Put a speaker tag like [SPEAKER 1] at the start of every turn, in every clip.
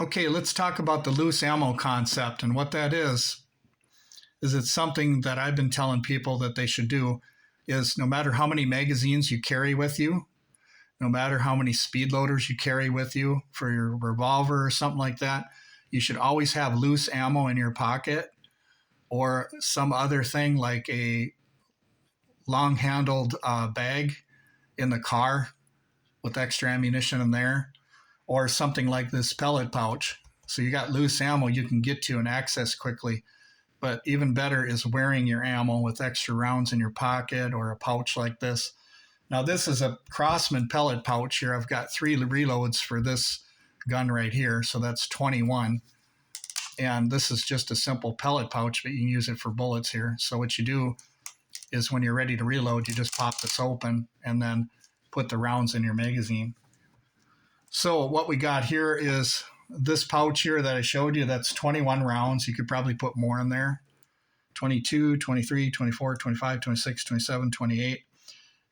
[SPEAKER 1] Okay, let's talk about the loose ammo concept. And what that is it's something that I've been telling people that they should do is no matter how many magazines you carry with you, no matter how many speed loaders you carry with you for your revolver or something like that, you should always have loose ammo in your pocket or some other thing like a long-handled bag in the car with extra ammunition in there, or something like this pellet pouch. So you got loose ammo you can get to and access quickly. But even better is wearing your ammo with extra rounds in your pocket or a pouch like this. Now this is a Crosman pellet pouch here. I've got 3 reloads for this gun right here, so that's 21. And this is just a simple pellet pouch, but you can use it for bullets here. So what you do is when you're ready to reload, you just pop this open and then put the rounds in your magazine. So what we got here is this pouch here that I showed you, that's 21 rounds. You could probably put more in there. 22, 23, 24, 25, 26, 27, 28,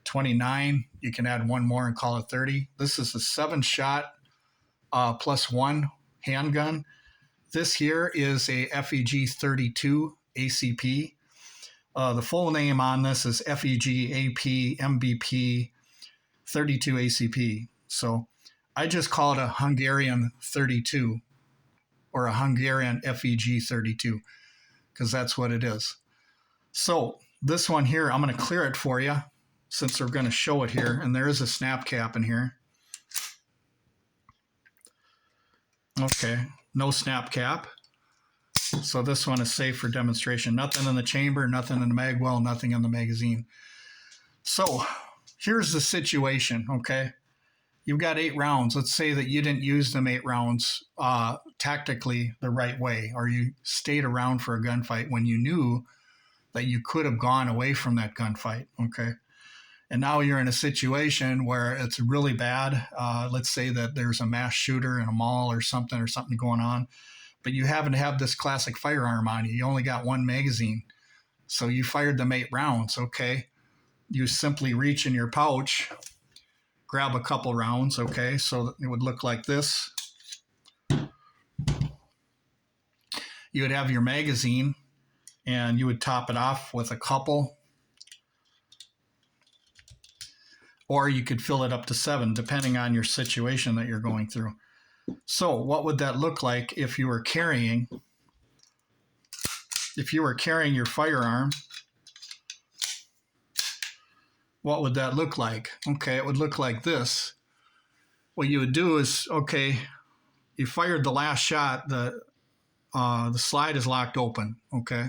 [SPEAKER 1] 29. You can add one more and call it 30. This is a 7-shot plus 1 handgun. This here is a FEG 32 ACP. The full name on this is FEG AP MBP 32 ACP. So I just call it a Hungarian 32 or a Hungarian FEG 32 because that's what it is. So this one here, I'm going to clear it for you since we're going to show it here. And there is a snap cap in here. Okay, no snap cap. So this one is safe for demonstration. Nothing in the chamber, nothing in the mag well, nothing in the magazine. So here's the situation, okay? You've got 8 rounds. Let's say that you didn't use them 8 rounds tactically the right way, or you stayed around for a gunfight when you knew that you could have gone away from that gunfight, okay? And now you're in a situation where it's really bad. Let's say that there's a mass shooter in a mall or something going on, but you happen to have this classic firearm on you. You only got 1 magazine. So you fired them 8 rounds, okay? You simply reach in your pouch, grab a couple rounds, okay? So it would look like this. You would have your magazine, and you would top it off with a couple. Or you could fill it up to 7, depending on your situation that you're going through. So what would that look like if you were carrying your firearm? What would that look like? Okay, it would look like this. What you would do is, okay, you fired the last shot, the slide is locked open, okay?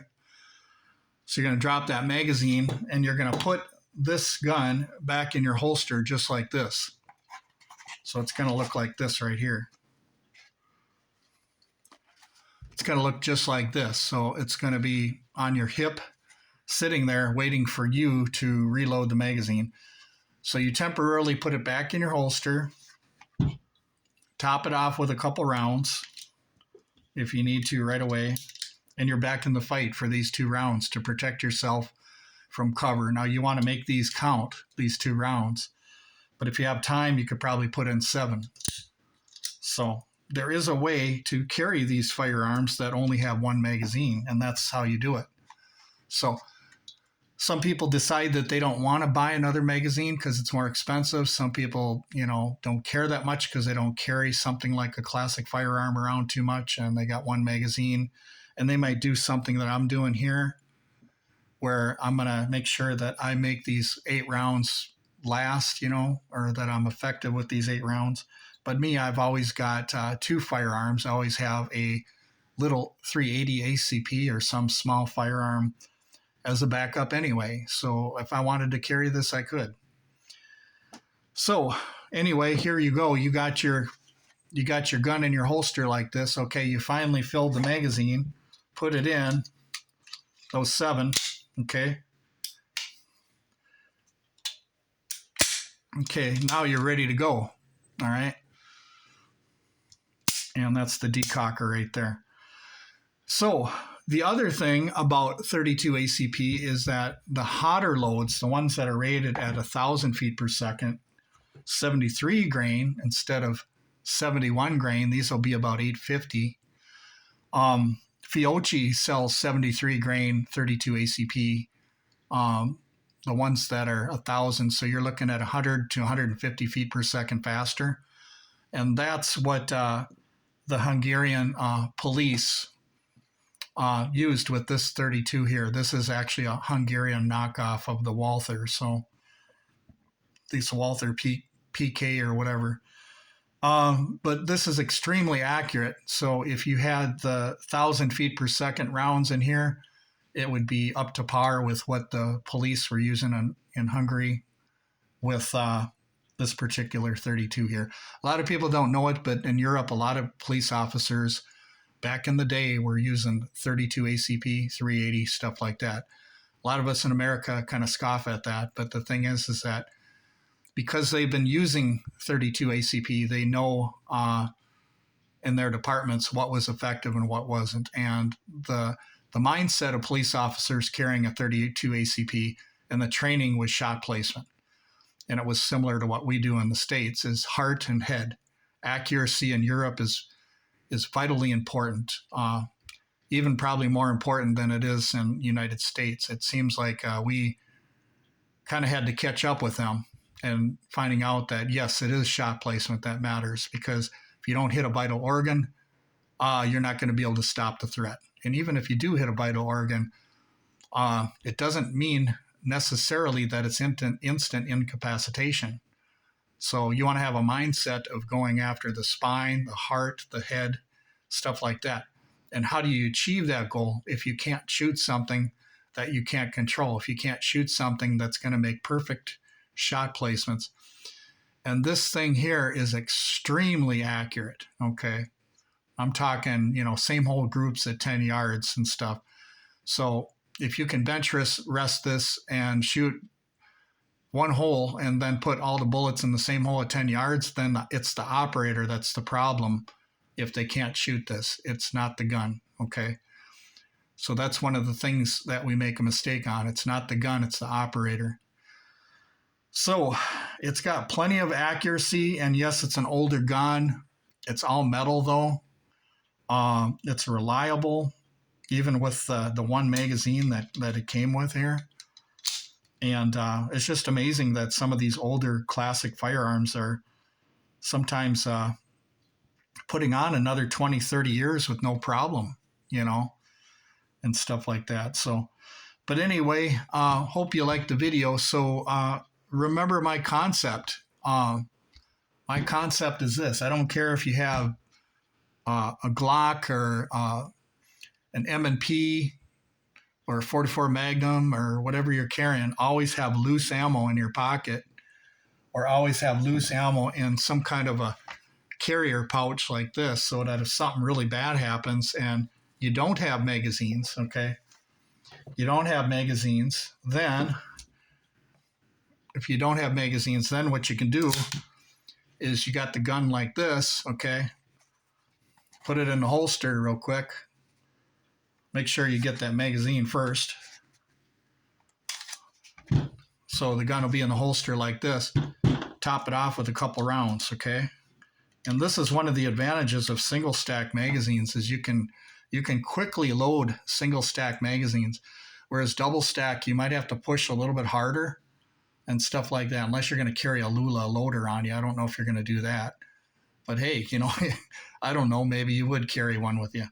[SPEAKER 1] So you're going to drop that magazine and you're going to put this gun back in your holster just like this. So it's going to look like this right here. It's going to look just like this. So it's going to be on your hip, sitting there waiting for you to reload the magazine. So you temporarily put it back in your holster, top it off with a couple rounds if you need to right away, and you're back in the fight for these 2 rounds to protect yourself from cover. Now you want to make these count, these 2 rounds, but if you have time, you could probably put in 7. So there is a way to carry these firearms that only have 1 magazine, and that's how you do it. So some people decide that they don't want to buy another magazine because it's more expensive. Some people, don't care that much because they don't carry something like a classic firearm around too much, and they got 1 magazine. And they might do something that I'm doing here, where I'm going to make sure that I make these 8 rounds last, or that I'm effective with these 8 rounds. But me, I've always got 2 firearms. I always have a little 380 ACP or some small firearm as a backup anyway. So if I wanted to carry this, I could. So anyway, here you go. You got your gun in your holster like this. Okay, you finally filled the magazine, put it in, those 7, okay? Okay, now you're ready to go, all right? And that's the decocker right there. So the other thing about 32 ACP is that the hotter loads, the ones that are rated at 1,000 feet per second, 73 grain instead of 71 grain. These will be about $8.50. Fiocchi sells 73 grain, 32 ACP. The ones that are 1,000, so you're looking at 100 to 150 feet per second faster. And that's what the Hungarian police used with this 32 here. This is actually a Hungarian knockoff of the Walther. So these Walther PK or whatever. But this is extremely accurate. So if you had the 1,000 feet per second rounds in here, it would be up to par with what the police were using in Hungary with this particular 32 here. A lot of people don't know it, but in Europe, a lot of police officers back in the day were using 32 ACP, 380, stuff like that. A lot of us in America kind of scoff at that, but the thing is that because they've been using 32 ACP, they know in their departments what was effective and what wasn't. And the mindset of police officers carrying a 32 ACP and the training was shot placement. And it was similar to what we do in the States, is heart and head. Accuracy in Europe is vitally important, even probably more important than it is in the United States. It seems like we kind of had to catch up with them and finding out that, yes, it is shot placement that matters, because if you don't hit a vital organ, you're not going to be able to stop the threat. And even if you do hit a vital organ, it doesn't mean necessarily that it's instant incapacitation. So you want to have a mindset of going after the spine, the heart, the head, stuff like that. And how do you achieve that goal if you can't shoot something that you can't control, if you can't shoot something that's going to make perfect shot placements? And this thing here is extremely accurate, okay? I'm talking, same hole groups at 10 yards and stuff. So if you can bench rest this and shoot one hole and then put all the bullets in the same hole at 10 yards, then it's the operator that's the problem if they can't shoot this. It's not the gun, okay? So that's one of the things that we make a mistake on. It's not the gun, it's the operator. So it's got plenty of accuracy, and yes, it's an older gun. It's all metal though. It's reliable, even with the one magazine that it came with here. And it's just amazing that some of these older classic firearms are sometimes putting on another 20, 30 years with no problem, and stuff like that. So, but anyway, hope you liked the video. So remember my concept. My concept is this. I don't care if you have a Glock or an M&P or a 44 Magnum or whatever you're carrying, always have loose ammo in your pocket, or always have loose ammo in some kind of a carrier pouch like this, so that if something really bad happens and you don't have magazines, okay? You don't have magazines, then if you don't have magazines, then what you can do is you got the gun like this, okay? Put it in the holster real quick. Make sure you get that magazine first. So the gun will be in the holster like this. Top it off with a couple rounds, okay? And this is one of the advantages of single stack magazines, is you can quickly load single stack magazines, whereas double stack, you might have to push a little bit harder and stuff like that, unless you're going to carry a Lula loader on you. I don't know if you're going to do that. But hey, I don't know, maybe you would carry one with you.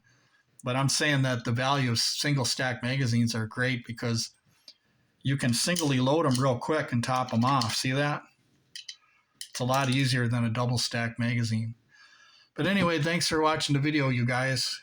[SPEAKER 1] But I'm saying that the value of single stack magazines are great because you can singly load them real quick and top them off. See that? It's a lot easier than a double stack magazine. But anyway, thanks for watching the video, you guys.